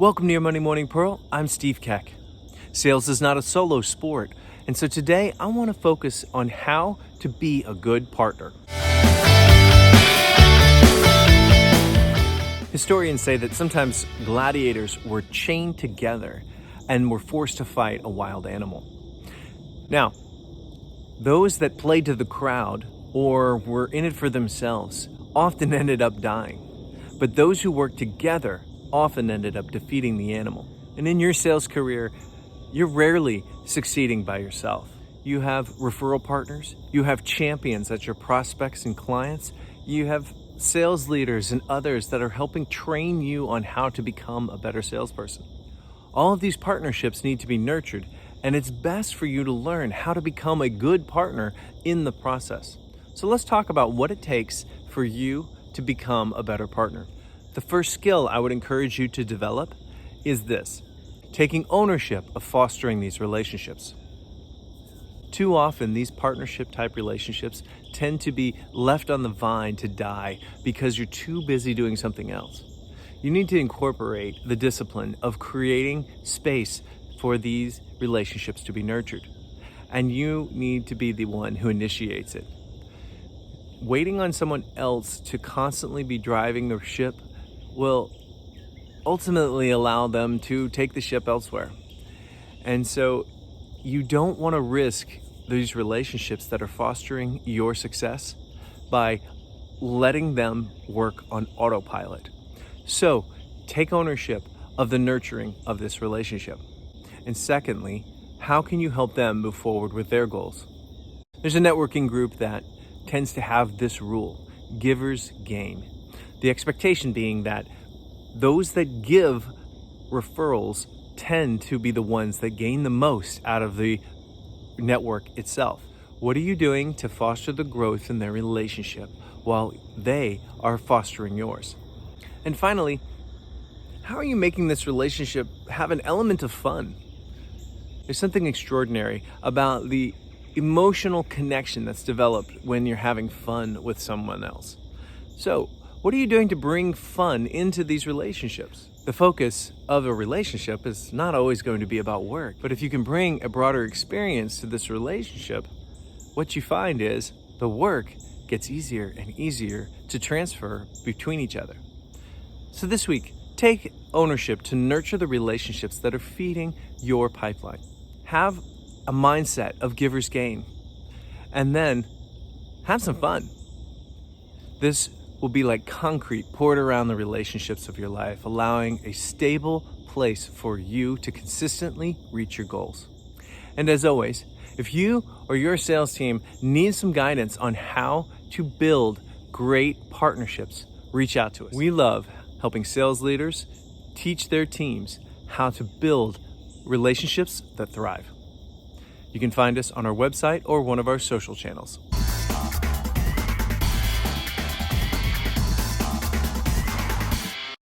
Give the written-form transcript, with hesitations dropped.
Welcome to your Monday Morning Pearl. I'm Steve Keck. Sales is not a solo sport, and so today I want to focus on how to be a good partner. Historians say that sometimes gladiators were chained together and were forced to fight a wild animal. Now, those that played to the crowd or were in it for themselves often ended up dying, but those who worked together often ended up defeating the animal. And in your sales career, you're rarely succeeding by yourself. You have referral partners, you have champions that's your prospects and clients, you have sales leaders and others that are helping train you on how to become a better salesperson. All of these partnerships need to be nurtured, and it's best for you to learn how to become a good partner in the process. So let's talk about what it takes for you to become a better partner. The first skill I would encourage you to develop is this: taking ownership of fostering these relationships. Too often, these partnership type relationships tend to be left on the vine to die because you're too busy doing something else. You need to incorporate the discipline of creating space for these relationships to be nurtured, and you need to be the one who initiates it. Waiting on someone else to constantly be driving the ship will ultimately allow them to take the ship elsewhere. And so you don't want to risk these relationships that are fostering your success by letting them work on autopilot. So take ownership of the nurturing of this relationship. And secondly, how can you help them move forward with their goals? There's a networking group that tends to have this rule: givers gain. The expectation being that those that give referrals tend to be the ones that gain the most out of the network itself. What are you doing to foster the growth in their relationship while they are fostering yours? And finally, how are you making this relationship have an element of fun? There's something extraordinary about the emotional connection that's developed when you're having fun with someone else. So, what are you doing to bring fun into these relationships? The focus of a relationship is not always going to be about work, but if you can bring a broader experience to this relationship, what you find is the work gets easier and easier to transfer between each other. So this week, take ownership to nurture the relationships that are feeding your pipeline. Have a mindset of givers gain, and then have some fun. This will be like concrete poured around the relationships of your life, allowing a stable place for you to consistently reach your goals. And as always, if you or your sales team needs some guidance on how to build great partnerships, reach out to us. We love helping sales leaders teach their teams how to build relationships that thrive. You can find us on our website or one of our social channels.